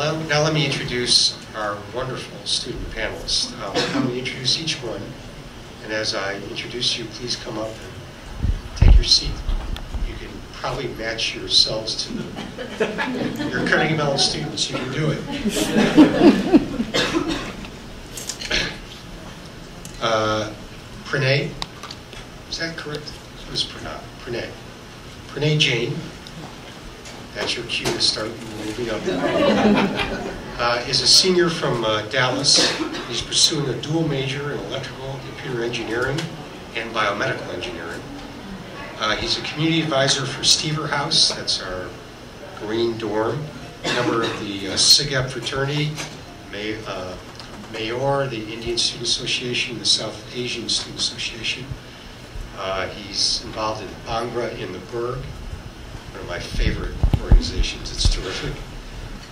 Now let me introduce our wonderful student panelists. I'm going to introduce each one, and as I introduce you, please come up and take your seat. You can probably match yourselves to your Carnegie Mellon students. You can do it. Pranay, is that correct? It was Pranay. Pranay Jain. That's your cue to start moving up. Is a senior from Dallas. He's pursuing a dual major in electrical, computer engineering, and biomedical engineering. He's a community advisor for Stever House. That's our green dorm. Member of the SIGEP fraternity, Mayor, the Indian Student Association, the South Asian Student Association. He's involved in Bhangra in the Berg, one of my favorite organizations. It's terrific.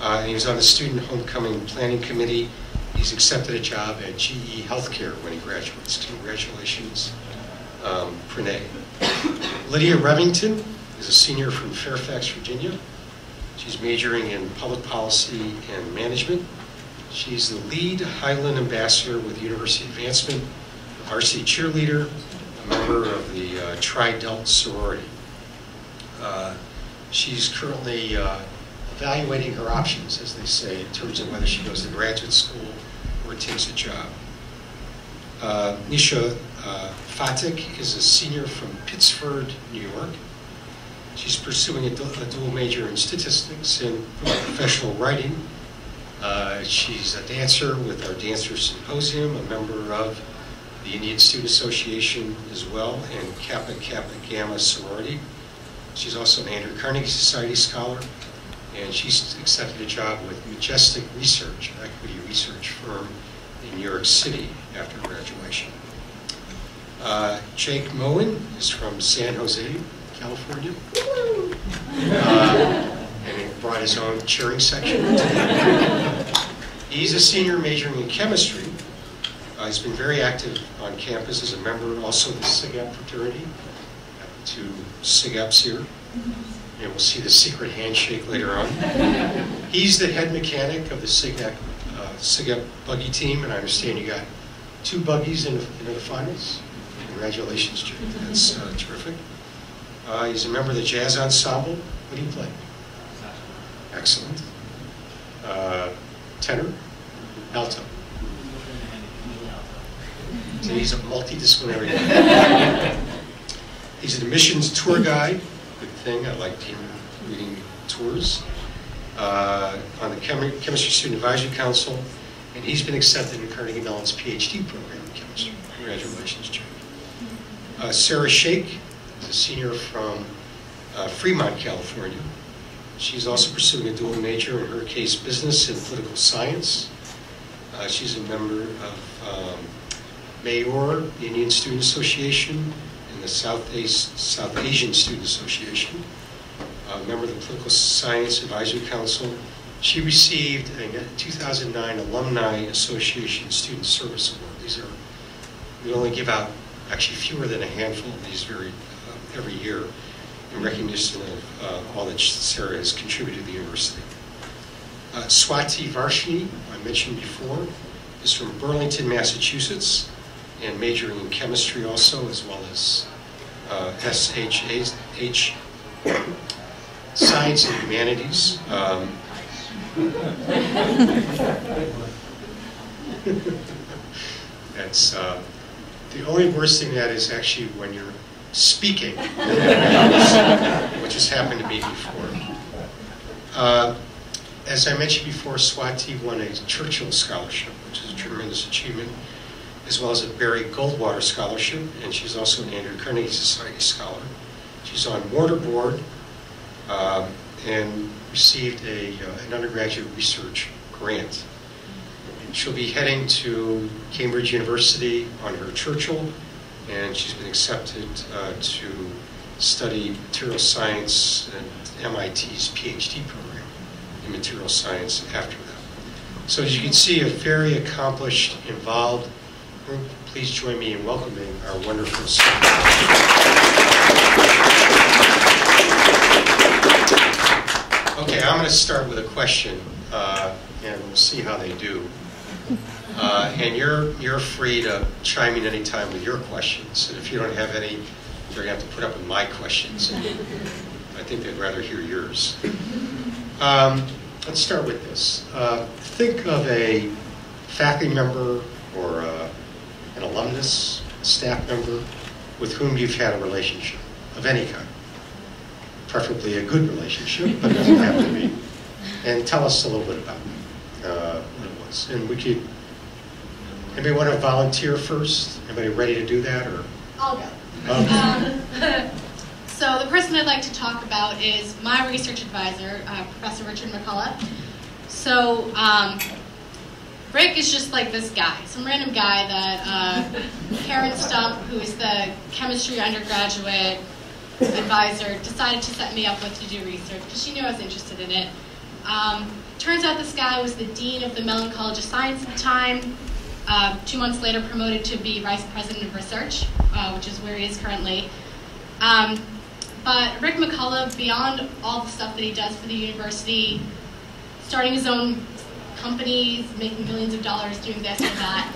And he was on the Student Homecoming Planning Committee. He's accepted a job at GE Healthcare when he graduates. Congratulations, Pranay. Lydia Remington is a senior from Fairfax, Virginia. She's majoring in public policy and management. She's the lead Highland ambassador with University Advancement, RC cheerleader, a member of the Tri-Delt sorority. She's currently evaluating her options, as they say, in terms of whether she goes to graduate school or takes a job. Nisha Phatak is a senior from Pittsford, New York. She's pursuing a dual major in statistics and professional writing. She's a dancer with our Dancer Symposium, a member of the Indian Student Association as well, and Kappa Kappa Gamma sorority. She's also an Andrew Carnegie Society scholar, and she's accepted a job with Majestic Research, an equity research firm in New York City after graduation. Jake Mohin is from San Jose, California, and he brought his own cheering section. He's a senior majoring in chemistry. He's been very active on campus as a member also of the SIGEP fraternity. Two SIGEPs here, and we'll see the secret handshake later on. He's the head mechanic of the SIGEP buggy team, and I understand you got 2 buggies in the finals. Congratulations, Jake. That's terrific. He's a member of the jazz ensemble. What do you play? Excellent. Tenor? Alto. So he's a multidisciplinary. He's an admissions tour guide. Good thing. I like reading tours. On the Chemistry Student Advisory Council, and he's been accepted in Carnegie Mellon's PhD program in chemistry. Congratulations, Jake. Sarah Sheikh is a senior from Fremont, California. She's also pursuing a dual major, in her case, business and political science. She's a member of Mayor, the Indian Student Association, and the South Asian Student Association. A member of the Political Science Advisory Council. She received a 2009 Alumni Association Student Service Award. These are, we only give out actually fewer than a handful of these every year in recognition of all that Sarah has contributed to the university. Swati Varshney, I mentioned before, is from Burlington, Massachusetts, and majoring in chemistry also, as well as SHH, Science and Humanities. That's the only worst thing that is actually when you're speaking, which has happened to me before. As I mentioned before, Swati won a Churchill Scholarship, which is a tremendous achievement, as well as a Barry Goldwater Scholarship, and she's also an Andrew Carnegie Society Scholar. She's on Mortar Board and received an undergraduate research grant. She'll be heading to Cambridge University on her Churchill, and she's been accepted to study material science and MIT's PhD program in material science after that. So as you can see, a very accomplished, involved group. Please join me in welcoming our wonderful speakers. Okay, I'm going to start with a question. see how they do. And you're free to chime in anytime with your questions. And if you don't have any, you're going to have to put up with my questions. And I think they'd rather hear yours. Let's start with this. Think of a faculty member or an alumnus, a staff member, with whom you've had a relationship of any kind. Preferably a good relationship, but it doesn't have to be. And tell us a little bit about what it was. And we could, anybody want to volunteer first? Anybody ready to do that? Or? I'll go. Okay. So the person I'd like to talk about is my research advisor, Professor Richard McCullough. So Rick is just like this guy, some random guy that Karen Stump, who is the chemistry undergraduate advisor, decided to set me up with to do research because she knew I was interested in it. Turns out this guy was the dean of the Mellon College of Science at the time. 2 months later, promoted to be vice president of research, which is where he is currently. But Rick McCullough, beyond all the stuff that he does for the university, starting his own companies, making millions of dollars doing this and that,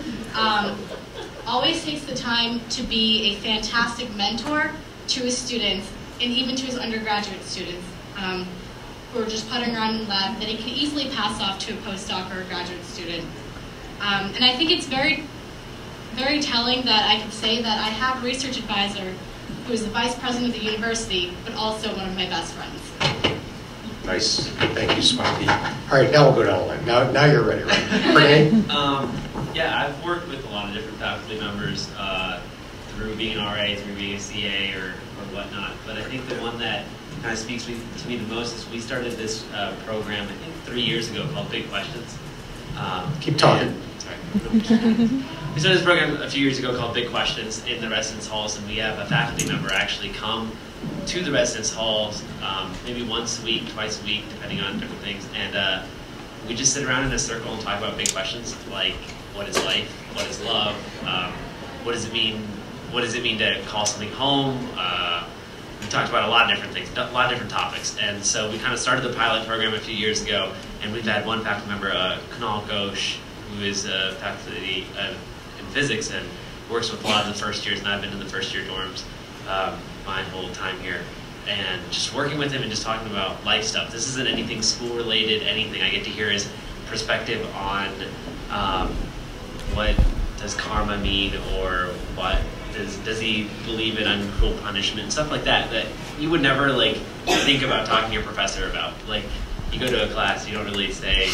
always takes the time to be a fantastic mentor to his students and even to his undergraduate students who are just puttering around in the lab that he can easily pass off to a postdoc or a graduate student. And I think it's very, very telling that I can say that I have a research advisor who is the vice president of the university, but also one of my best friends. Nice. Thank you, Swati. All right, now we'll go down the line. Now you're ready, right? Pranay? Yeah, I've worked with a lot of different faculty members through being an RA, through being a CA, or whatnot. But I think the one that kind of speaks to me the most is we started this program, I think 3 years ago, called Big Questions. Keep talking. We started this program a few years ago called Big Questions in the residence halls, and we have a faculty member actually come to the residence halls maybe once a week, twice a week, depending on different things, and we just sit around in a circle and talk about big questions like what is life, what is love, what does it mean to call something home. We talked about a lot of different things, a lot of different topics, and so we kind of started the pilot program a few years ago, and we've had one faculty member, Kunal Ghosh, who is a faculty in physics and works with a lot of the first years, and I've been in the first year dorms my whole time here. And just working with him and just talking about life stuff. This isn't anything school related, anything. I get to hear his perspective on what does karma mean, or what does he believe in uncruel punishment, stuff like that that you would never like think about talking to your professor about. Like, you go to a class, you don't really say,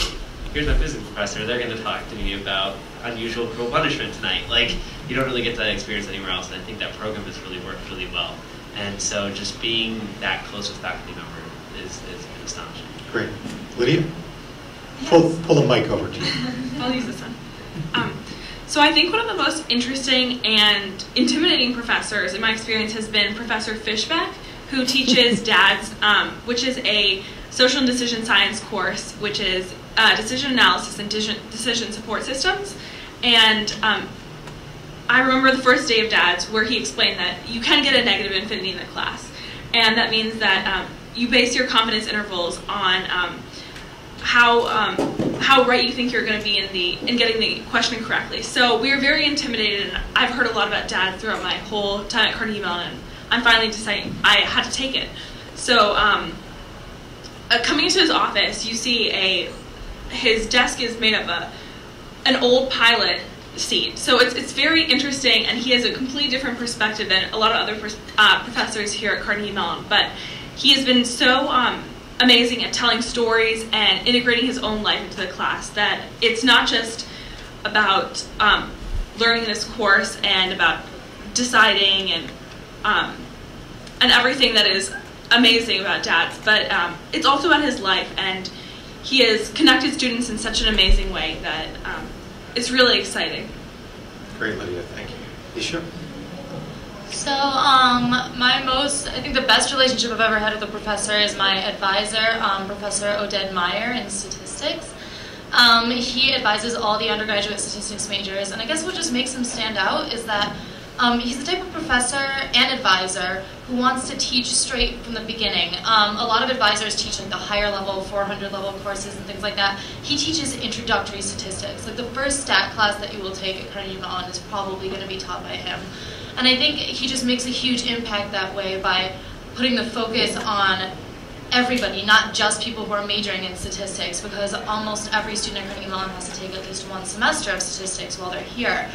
here's my physics professor, they're going to talk to me about unusual cruel punishment tonight. Like, you don't really get that experience anywhere else, and I think that program has really worked really well. And so just being that close with faculty member is been astonishing. Great. Lydia? Yes. Pull the mic over to you. I'll use this one. So I think one of the most interesting and intimidating professors in my experience has been Professor Fishbeck, who teaches DADS, which is a social and decision science course, which is decision analysis and decision support systems. And I remember the first day of DADS where he explained that you can get a negative infinity in the class. And that means that you base your confidence intervals on how right you think you're going to be in getting the question correctly. So we were very intimidated, and I've heard a lot about DADS throughout my whole time at Carnegie Mellon, and I'm finally deciding I had to take it. So coming into his office, you see his desk is made of an old pilot seat. So it's very interesting, and he has a completely different perspective than a lot of other professors here at Carnegie Mellon. But he has been so amazing at telling stories and integrating his own life into the class that it's not just about learning this course and about deciding and everything that is amazing about DADS, but it's also about his life, and he has connected students in such an amazing way that it's really exciting. Great, Lydia. Thank you. Nisha? So, I think the best relationship I've ever had with a professor is my advisor, Professor Oded Meyer in statistics. He advises all the undergraduate statistics majors, and I guess what just makes him stand out is that He's the type of professor and advisor who wants to teach straight from the beginning. A lot of advisors teach like the higher level, 400 level courses and things like that. He teaches introductory statistics. Like the first stat class that you will take at Carnegie Mellon is probably going to be taught by him. And I think he just makes a huge impact that way by putting the focus on everybody, not just people who are majoring in statistics, because almost every student at Carnegie Mellon has to take at least one semester of statistics while they're here.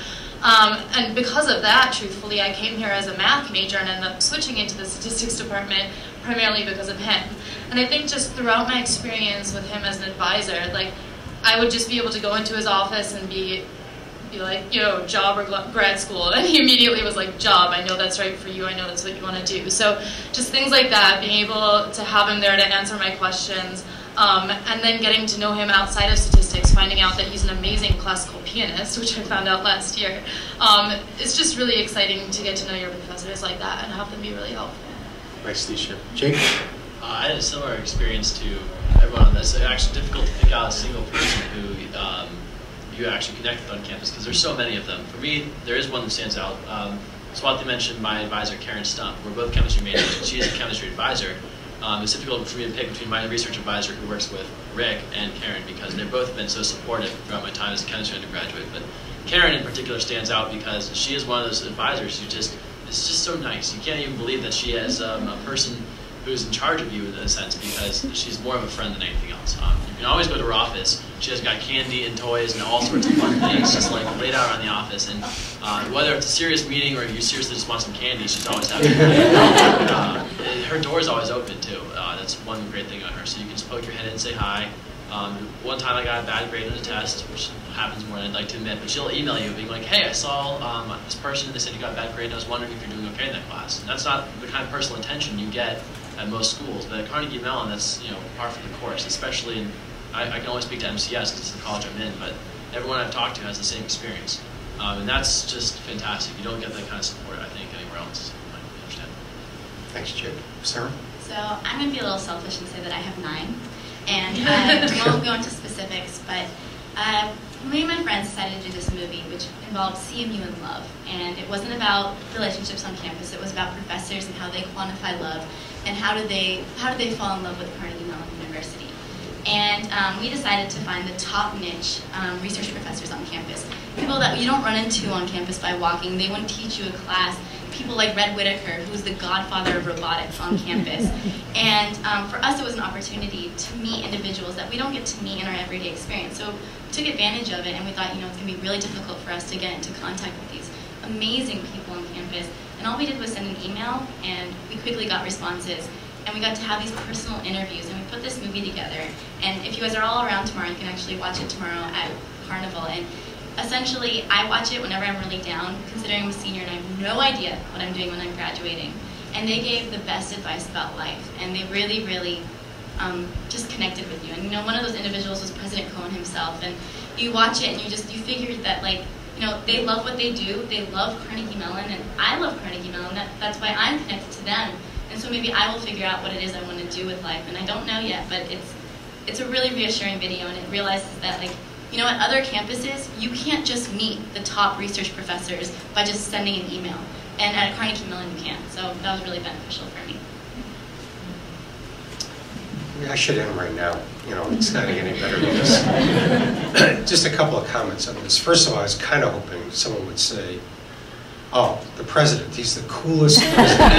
And because of that, truthfully, I came here as a math major and ended up switching into the statistics department primarily because of him. And I think just throughout my experience with him as an advisor, like, I would just be able to go into his office and be like, yo, job or grad school? And he immediately was like, job, I know that's right for you, I know that's what you want to do. So just things like that, being able to have him there to answer my questions, and then getting to know him outside of statistics, finding out that he's an amazing classical pianist, which I found out last year. It's just really exciting to get to know your professors like that and have them be really helpful. Thanks, Nisha. Jake? I had a similar experience to everyone on this. It's actually difficult to pick out a single person who you actually connect with on campus, because there's so many of them. For me, there is one that stands out. Swati mentioned my advisor, Karen Stump. We're both chemistry majors, and she is a chemistry advisor. It's difficult for me to pick between my research advisor, who works with Rick, and Karen, because they've both been so supportive throughout my time as a chemistry undergraduate. But Karen in particular stands out because she is one of those advisors who is just so nice. You can't even believe that she has a person who's in charge of you in a sense, because she's more of a friend than anything else. You can always go to her office. She has got candy and toys and all sorts of fun things just like laid out around the office. And whether it's a serious meeting or if you seriously just want some candy, she's always happy. Her door is always open too. That's one great thing on her. So you can just poke your head in and say hi. One time I got a bad grade on a test, which happens more than I'd like to admit, but she'll email you being like, hey, I saw this person, they said you got a bad grade, and I was wondering if you're doing okay in that class. And that's not the kind of personal attention you get at most schools, but at Carnegie Mellon, that's par for the course. Especially in, I can only speak to MCS because it's the college I'm in, but everyone I've talked to has the same experience, and that's just fantastic. You don't get that kind of support, I think, anywhere else. I understand. Thanks, Jake. Sarah? So I'm going to be a little selfish and say that I have 9, and I won't go into specifics, but me and my friends decided to do this movie, which involved CMU and love, and it wasn't about relationships on campus. It was about professors and how they quantify love, and how do they fall in love with Carnegie Mellon University. And we decided to find the top niche research professors on campus, people that you don't run into on campus by walking. They wouldn't teach you a class. People like Red Whitaker, who's the godfather of robotics on campus. And for us, it was an opportunity to meet individuals that we don't get to meet in our everyday experience. So we took advantage of it, and we thought, it's going to be really difficult for us to get into contact with these amazing people on campus. And all we did was send an email, and we quickly got responses. And we got to have these personal interviews, and we put this movie together. And if you guys are all around tomorrow, you can actually watch it tomorrow at Carnival. And essentially, I watch it whenever I'm really down, considering I'm a senior and I have no idea what I'm doing when I'm graduating. And they gave the best advice about life, and they really, really just connected with you. And one of those individuals was President Cohon himself. And you watch it, and you figure that, they love what they do. They love Carnegie Mellon, and I love Carnegie Mellon. That's why I'm connected to them. And so maybe I will figure out what it is I want to do with life. And I don't know yet, but it's a really reassuring video, and it realizes that, at other campuses, you can't just meet the top research professors by just sending an email. And at Carnegie Mellon, you can. So that was really beneficial for me. I should end right now. It's not getting better than this. Just a couple of comments on this. First of all, I was kind of hoping someone would say, oh, the president, he's the coolest president.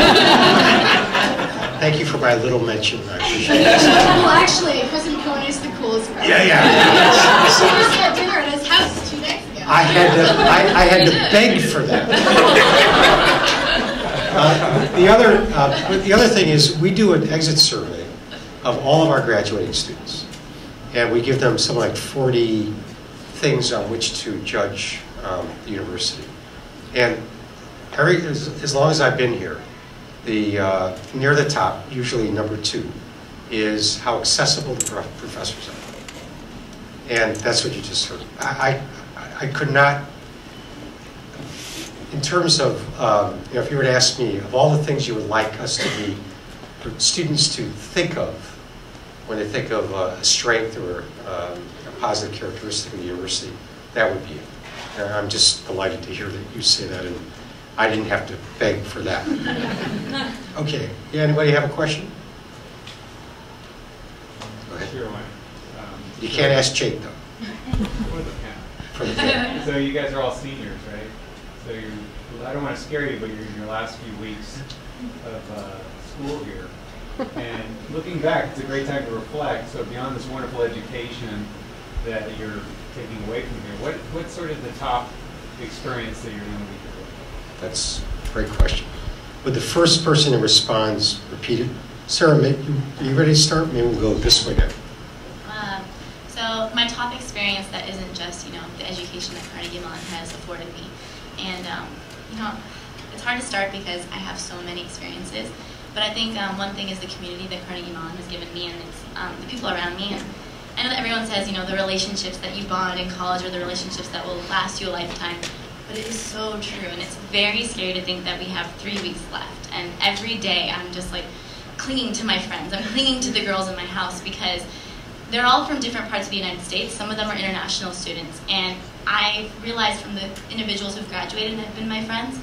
Thank you for my little mention. I appreciate it. Well, actually, President Cohon is the coolest president. Yeah. He was at dinner at his house 2 days ago. I had to beg for that. The other thing is, we do an exit survey of all of our graduating students, and we give them something like 40 things on which to judge the university. And as long as I've been here, the near the top, usually number 2, is how accessible the professors are. And that's what you just heard. I could not, in terms of, if you were to ask me, of all the things you would like us to be, for students to think of when they think of a strength or a positive characteristic of the university, that would be it. And I'm just delighted to hear that you say that, and I didn't have to beg for that. Okay, yeah, anybody have a question? Go ahead. Sure. You can't ask Jake, though. For the camp. For the camp. So you guys are all seniors, right? So I don't want to scare you, but you're in your last few weeks of school here. And looking back, it's a great time to reflect. So beyond this wonderful education that you're taking away from here, what's sort of the top experience that you're going to be doing? That's a great question. Would the first person who responds repeat it? Sarah, are you ready to start? Maybe we'll go this way now. So my top experience that isn't just, the education that Carnegie Mellon has afforded me. And, it's hard to start because I have so many experiences. But I think one thing is the community that Carnegie Mellon has given me, and it's the people around me. And I know that everyone says, the relationships that you bond in college are the relationships that will last you a lifetime. But it is so true, and it's very scary to think that we have 3 weeks left. And every day I'm just like clinging to my friends. I'm clinging to the girls in my house because they're all from different parts of the United States. Some of them are international students. And I realized from the individuals who've graduated and have been my friends,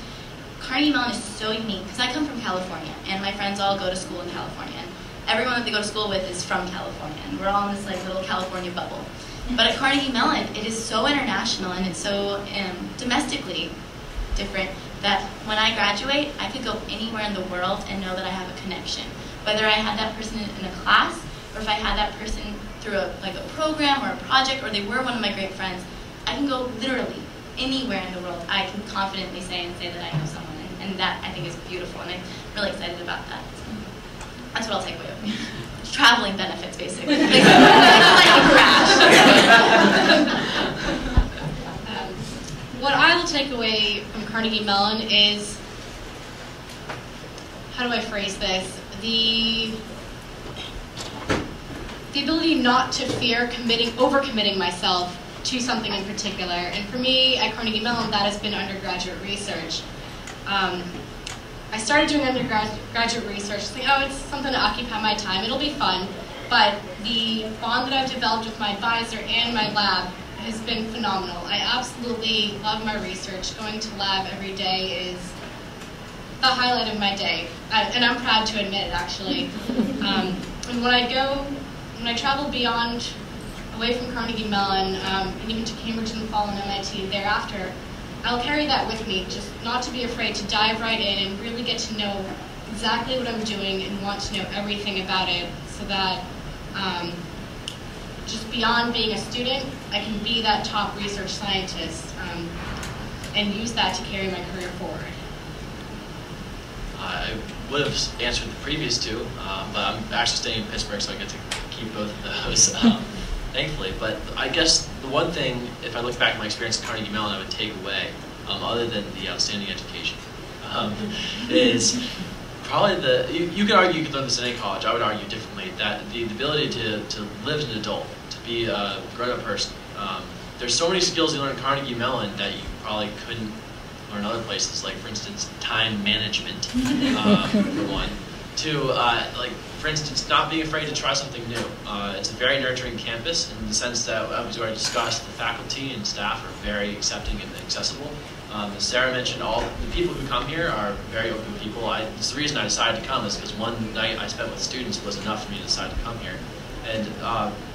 Carnegie Mellon is so unique because I come from California and my friends all go to school in California. And everyone that they go to school with is from California, and we're all in this little California bubble. But at Carnegie Mellon, it is so international and it's so domestically different that when I graduate, I could go anywhere in the world and know that I have a connection. Whether I had that person in a class, or if I had that person through a program or a project, or they were one of my great friends, I can go literally anywhere in the world. I can confidently say that I know someone, and that I think is beautiful, and I'm really excited about that. So that's what I'll take away with me. Traveling benefits, basically. It's like a crash. What I will take away from Carnegie Mellon is, how do I phrase this? The ability not to fear overcommitting myself to something in particular. And for me, at Carnegie Mellon, that has been undergraduate research. I started doing undergraduate research, thinking, it's something to occupy my time, it'll be fun. But the bond that I've developed with my advisor and my lab has been phenomenal. I absolutely love my research. Going to lab every day is the highlight of my day. And I'm proud to admit it, actually. And when I travel away from Carnegie Mellon, and even to Cambridge in the fall and MIT thereafter, I'll carry that with me, just not to be afraid to dive right in and really get to know exactly what I'm doing and want to know everything about it, so that just beyond being a student, I can be that top research scientist and use that to carry my career forward. I would have answered the previous two, but I'm actually staying in Pittsburgh, so I get to keep both of those, thankfully. But I guess the one thing, if I look back at my experience at Carnegie Mellon, I would take away, other than the outstanding education, is probably you could argue you could learn this in any college. I would argue differently, that the ability to live as an adult, to be a grown-up person. There's so many skills you learn at Carnegie Mellon that you probably couldn't learn other places, like, for instance, time management, for one. Two, for instance, not being afraid to try something new. It's a very nurturing campus in the sense that, as we already discussed, the faculty and staff are very accepting and accessible. As Sarah mentioned, all the people who come here are very open people. It's the reason I decided to come is because one night I spent with students was enough for me to decide to come here. And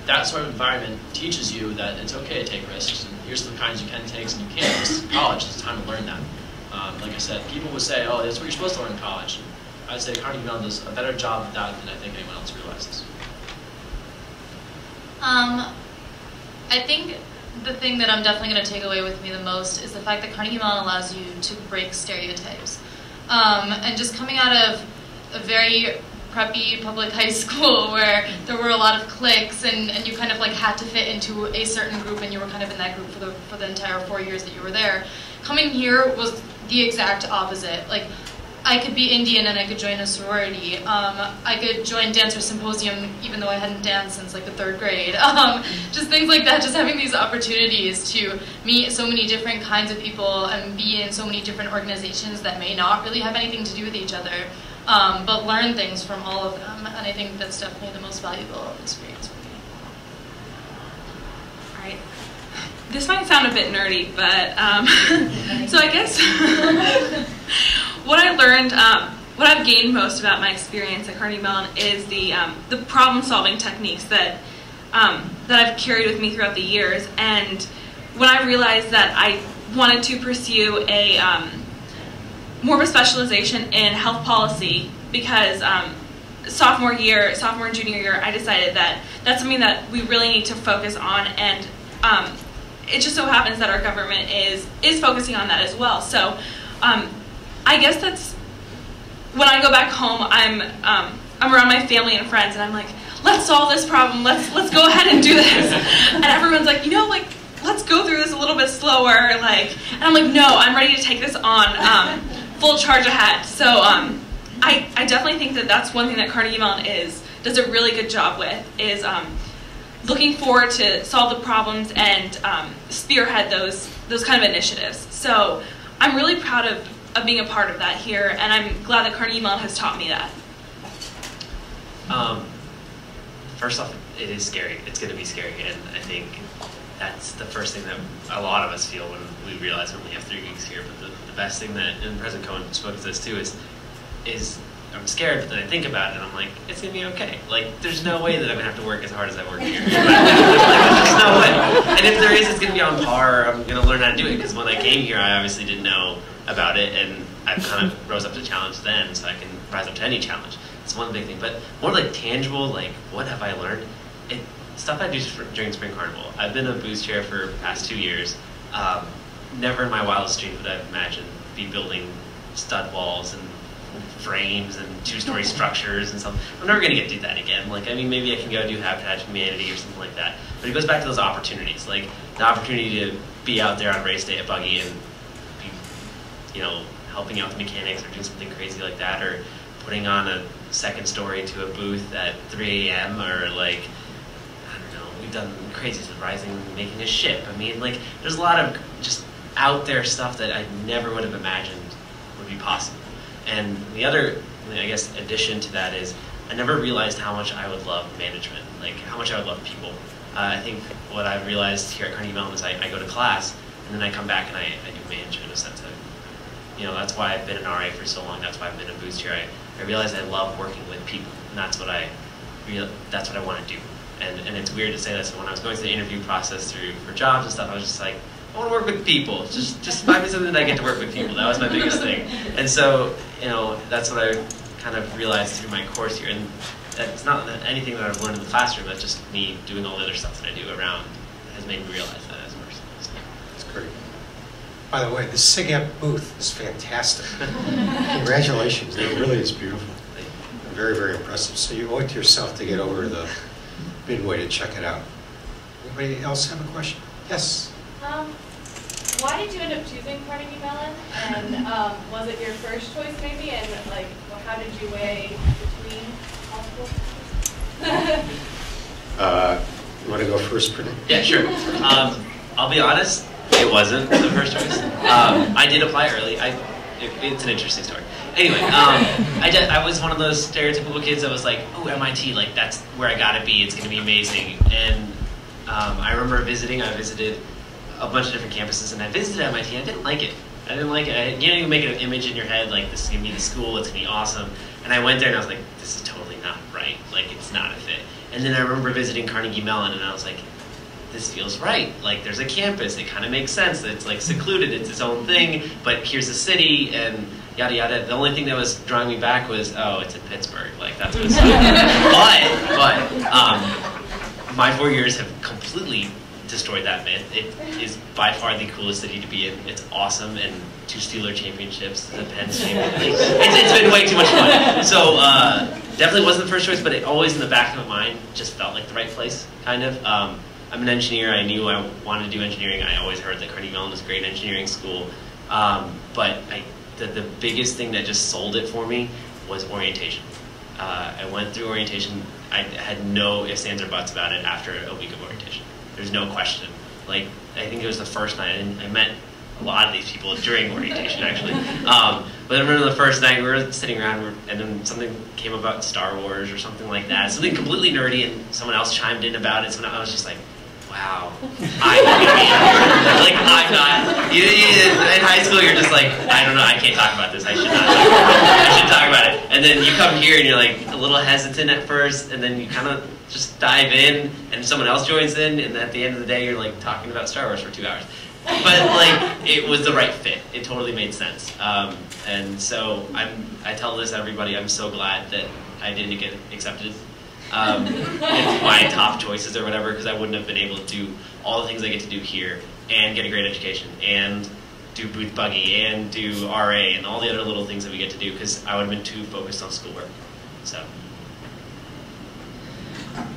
that sort of environment teaches you that it's okay to take risks, and here's the kinds you can take and you can't. This is college, it's time to learn that. Like I said, people would say, oh, that's what you're supposed to learn in college. I'd say Carnegie Mellon does a better job of that than I think anyone else realizes. I think the thing that I'm definitely going to take away with me the most is the fact that Carnegie Mellon allows you to break stereotypes. And just coming out of a very preppy public high school where there were a lot of cliques and you kind of had to fit into a certain group, and you were kind of in that group for the entire 4 years that you were there. Coming here was the exact opposite. I could be Indian and I could join a sorority. I could join Dancer Symposium even though I hadn't danced since the 3rd grade. Just things like that, just having these opportunities to meet so many different kinds of people and be in so many different organizations that may not really have anything to do with each other, but learn things from all of them. And I think that's definitely the most valuable experience for me. All right. This might sound a bit nerdy, but so I guess what I learned, what I've gained most about my experience at Carnegie Mellon is the problem-solving techniques that I've carried with me throughout the years. And when I realized that I wanted to pursue a more of a specialization in health policy, because sophomore and junior year, I decided that that's something that we really need to focus on, and it just so happens that our government is focusing on that as well. So I guess that's when I go back home, I'm around my family and friends, and I'm like, let's solve this problem. Let's go ahead and do this. And everyone's like, let's go through this a little bit slower. And I'm like, no, I'm ready to take this on full charge ahead. So I definitely think that that's one thing that Carnegie Mellon does a really good job with, is looking forward to solve the problems and spearhead those kind of initiatives. So I'm really proud of being a part of that here, and I'm glad that Carnegie Mellon has taught me that. First off, it is scary. It's going to be scary, and I think that's the first thing that a lot of us feel when we realize we only have 3 weeks here. But the best thing that, and President Cohon spoke to this too, is I'm scared, but then I think about it, and I'm like, it's going to be okay. There's no way that I'm going to have to work as hard as I work here. There's no way. And if there is, it's going to be on par. I'm going to learn how to do it, because when I came here, I obviously didn't know about it, and I kind of rose up to the challenge then, so I can rise up to any challenge. It's one big thing, but more tangible, what have I learned? Stuff I do during Spring Carnival. I've been a booze chair for the past 2 years. Never in my wildest dreams would I have imagined be building stud walls and frames and 2-story structures and stuff. I'm never going to get to do that again. Maybe I can go do Habitat for Humanity or something like that. But it goes back to those opportunities, the opportunity to be out there on race day at Buggy and be, helping out the mechanics or doing something crazy like that, or putting on a second story to a booth at 3 a.m. or I don't know, we've done crazy stuff, making a ship. There's a lot of just out there stuff that I never would have imagined would be possible. And the other, addition to that is I never realized how much I would love management, how much I would love people. I think what I've realized here at Carnegie Mellon is I go to class, and then I come back and I do management in a sense of, that's why I've been an RA for so long. That's why I've been a booth chair. I realized I love working with people, and that's what I want to do. And it's weird to say that. So when I was going through the interview process for jobs and stuff, I was just like, I want to work with people. Just find me something that I get to work with people. That was my biggest thing. And so, that's what I kind of realized through my course here. And that's not anything that I've learned in the classroom. That's just me doing all the other stuff that I do around has made me realize that as a person. So. That's great. By the way, the SIGAP booth is fantastic. Congratulations. It really is beautiful. Very, very impressive. So you owe it to yourself to get over to the Midway to check it out. Anybody else have a question? Yes? Why did you end up choosing Carnegie Mellon? And was it your first choice maybe? And how did you weigh between all schools? You want to go first, Pranay? Yeah, sure. I'll be honest, it wasn't the first choice. I did apply early. It's an interesting story. Anyway, I was one of those stereotypical kids that was like, oh, MIT, that's where I gotta be. It's gonna be amazing. And I remember I visited a bunch of different campuses, and I visited MIT, and I didn't like it. You make an image in your head, this is gonna be the school, it's gonna be awesome. And I went there, and I was like, this is totally not right. It's not a fit. And then I remember visiting Carnegie Mellon, and I was like, this feels right. There's a campus. It kind of makes sense. It's secluded. It's its own thing. But here's the city, and yada yada. The only thing that was drawing me back was, oh, it's in Pittsburgh. That's what it's but my 4 years have completely destroyed that myth. It is by far the coolest city to be in. It's awesome, and 2 Steeler championships, the Pens championship. It's been way too much fun. So definitely wasn't the first choice, but it always in the back of my mind just felt like the right place, kind of. I'm an engineer. I knew I wanted to do engineering. I always heard that Carnegie Mellon was a great engineering school. But the biggest thing that just sold it for me was orientation. I went through orientation. I had no ifs, ands, or buts about it after a week of orientation. There's no question. I think it was the first night, and I met a lot of these people during orientation, actually. But I remember the first night, we were sitting around, and then something came about Star Wars or something like that. Something completely nerdy, and someone else chimed in about it. So I was just like, wow, wow, I'm not. In high school, you're just like, I don't know, I can't talk about this. I should talk about it. And then you come here and you're like a little hesitant at first, and then you kind of just dive in, and someone else joins in, and at the end of the day, you're like talking about Star Wars for 2 hours. But like, it was the right fit. It totally made sense. And so I tell this to everybody. I'm so glad that I didn't get accepted. It's my top choices or whatever, because I wouldn't have been able to do all the things I get to do here and get a great education and do booth buggy and do RA and all the other little things that we get to do, because I would have been too focused on schoolwork. So.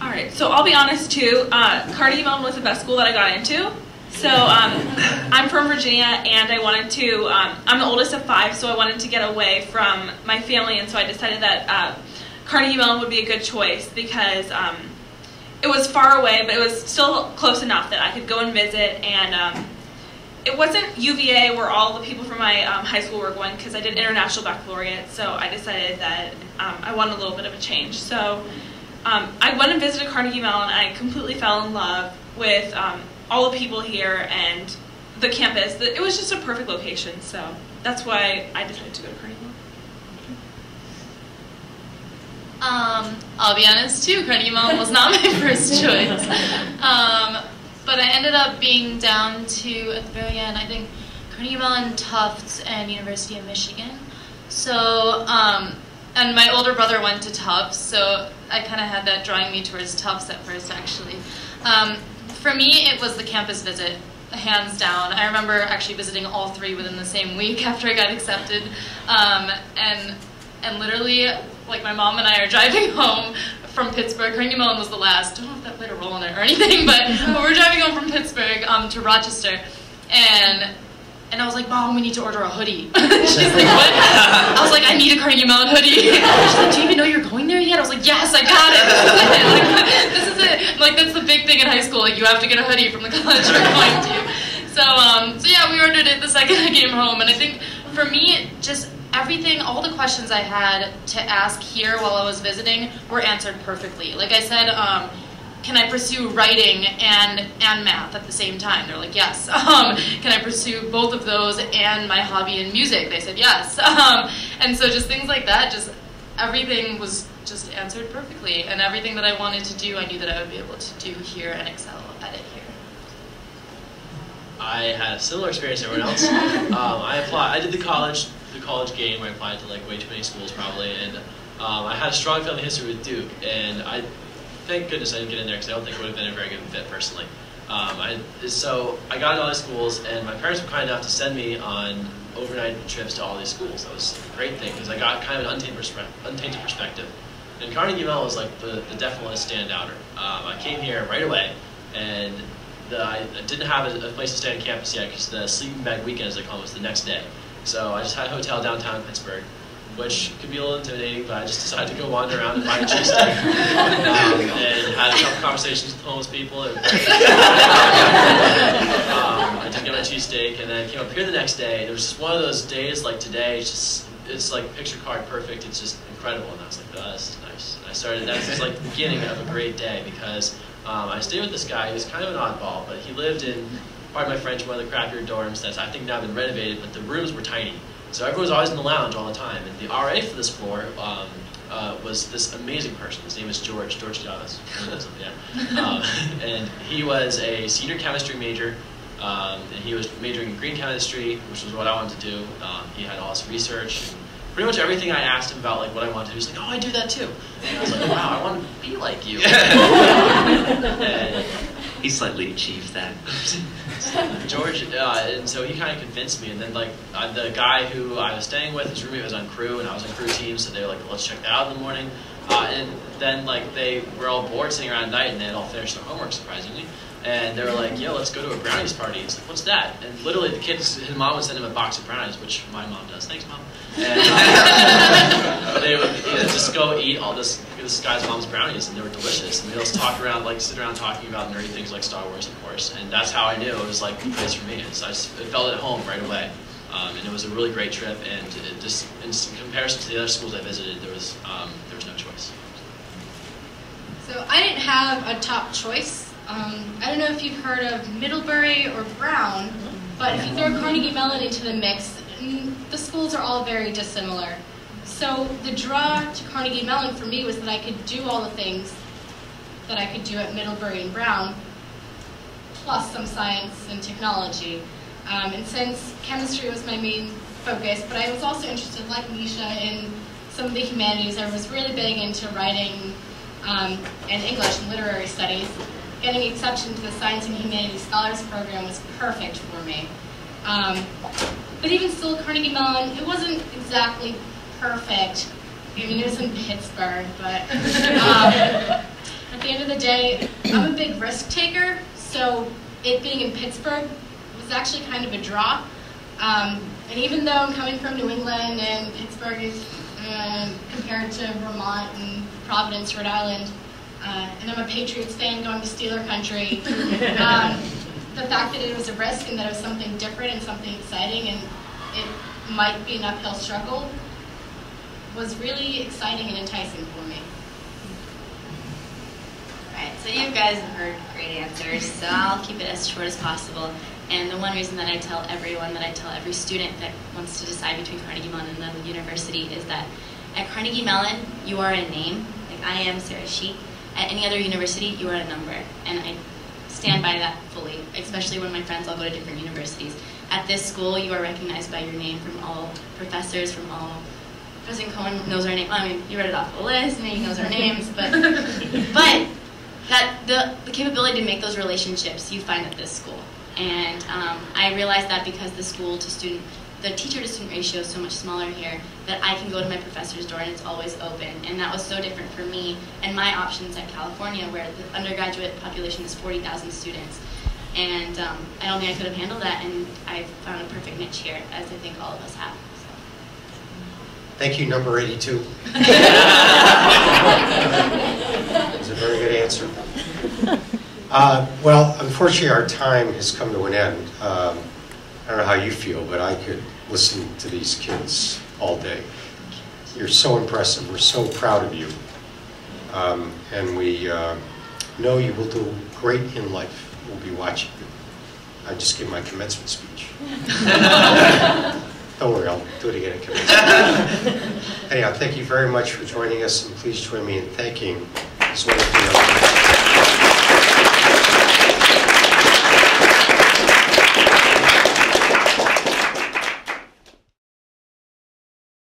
All right, so I'll be honest too. Carnegie Mellon was the best school that I got into. So I'm from Virginia, and I wanted to. I'm the oldest of 5, so I wanted to get away from my family, and so I decided that Carnegie Mellon would be a good choice because it was far away, but it was still close enough that I could go and visit. And it wasn't UVA where all the people from my high school were going, because I did international baccalaureate. So I decided that I wanted a little bit of a change. So I went and visited Carnegie Mellon, and I completely fell in love with all the people here and the campus. It was just a perfect location, so that's why I decided to go to Carnegie Mellon. I'll be honest too, Carnegie Mellon was not my first choice. But I ended up being down to, at the very end, I think Carnegie Mellon, Tufts, and University of Michigan. So, and my older brother went to Tufts, so I kind of had that drawing me towards Tufts at first, actually. For me, it was the campus visit, hands down. I remember actually visiting all 3 within the same week after I got accepted. And literally, like, my mom and I are driving home from Pittsburgh. Carnegie Mellon was the last. I don't know if that played a role in it or anything, but we're driving home from Pittsburgh to Rochester, and I was like, Mom, we need to order a hoodie. She's like, what? I was like, I need a Carnegie Mellon hoodie. She's like, do you even know you're going there yet? I was like, yes, I got it. This is it. Like, that's the big thing in high school. Like, you have to get a hoodie from the college you're going to. So yeah, we ordered it the second I came home, and I think for me, just everything, all the questions I had to ask here while I was visiting were answered perfectly. Like I said, can I pursue writing and math at the same time? They're like, yes. Can I pursue both of those and my hobby in music? They said yes. And so just things like that, just everything was just answered perfectly. And everything that I wanted to do, I knew that I would be able to do here and excel at it here. I had a similar experience to everyone else. I did the college game where I applied to like way too many schools probably, and I had a strong family history with Duke, and thank goodness I didn't get in there because I don't think it would have been a very good fit personally. So I got into all these schools, and my parents were kind enough to send me on overnight trips to all these schools. That was a great thing because I got kind of an untainted perspective. And Carnegie Mellon was like the definite standouter. I came here right away, and I didn't have a place to stay on campus yet because the sleeping bag weekend, as they call it, was the next day. So I just had a hotel downtown Pittsburgh, which could be a little intimidating, but I just decided to go wander around and find a cheesesteak. And had a couple conversations with homeless people. I did get my cheesesteak, and then came up here the next day. It was just one of those days like today. It's like picture card perfect. It's just incredible, and I was like, oh, this is nice. And that's just like the beginning of a great day because I stayed with this guy who's kind of an oddball, but he lived in, pardon my French, one of the crappier dorms that's I think now been renovated, but the rooms were tiny. So everyone was always in the lounge all the time. And the RA for this floor was this amazing person. His name is George Chavez. Yeah. And he was a senior chemistry major, and he was majoring in green chemistry, which was what I wanted to do. He had all this research. And pretty much everything I asked him about, like what I wanted to do, he was like, oh, I do that too. And I was like, wow, I want to be like you. He slightly achieved that. George, and so he kind of convinced me, and then like the guy who I was staying with, his roommate was on crew, and I was on crew team, so they were like, let's check that out in the morning. And then like they were all bored sitting around at night, and they had all finished their homework surprisingly. And they were like, yo, let's go to a brownies party. It's like, what's that? And literally the kids, his mom would send him a box of brownies, which my mom does. Thanks, Mom. And they would just go eat all this guy's mom's brownies, and they were delicious. And they'd just talk around, like sit around talking about nerdy things like Star Wars, of course. And that's how I knew it was like the place for me. It felt at home right away. And it was a really great trip. And it just, in comparison to the other schools I visited, there was no choice. So I didn't have a top choice. I don't know if you've heard of Middlebury or Brown, but if you throw Carnegie Mellon into the mix, the schools are all very dissimilar. So the draw to Carnegie Mellon for me was that I could do all the things that I could do at Middlebury and Brown, plus some science and technology. And since chemistry was my main focus, but I was also interested, like Nisha, in some of the humanities. I was really big into writing and English and literary studies. Getting accepted to the Science and Humanities Scholars Program was perfect for me. But even still, Carnegie Mellon, it wasn't exactly perfect. I mean, it was in Pittsburgh, but at the end of the day, I'm a big risk taker, so it being in Pittsburgh was actually kind of a draw. And even though I'm coming from New England and Pittsburgh is compared to Vermont and Providence, Rhode Island, and I'm a Patriots fan going to Steeler country, the fact that it was a risk and that it was something different and something exciting and it might be an uphill struggle was really exciting and enticing for me. Alright, so you guys have heard great answers, so I'll keep it as short as possible. And the one reason that I tell everyone, that I tell every student that wants to decide between Carnegie Mellon and another university is that at Carnegie Mellon, you are a name. Like I am Sarah Sheik. At any other university, you are a number. And I stand by that fully, especially when my friends all go to different universities. At this school, you are recognized by your name from all professors, from all... President Cohon knows our name. I mean, you read it off the list, and he knows our names, but that the capability to make those relationships you find at this school. And I realized that because the teacher-to-student ratio is so much smaller here, that I can go to my professor's door and it's always open. And that was so different for me and my options at California, where the undergraduate population is 40,000 students. And I don't think I could have handled that, and I found a perfect niche here, as I think all of us have. So. Thank you, number 82. That's a very good answer. Well, unfortunately, our time has come to an end. I don't know how you feel, but I could listen to these kids all day. You're so impressive. We're so proud of you. And we know you will do great in life. We'll be watching you. I just give my commencement speech. Don't worry, I'll do it again at commencement. Anyhow, thank you very much for joining us, and please join me in thanking this wonderful young man.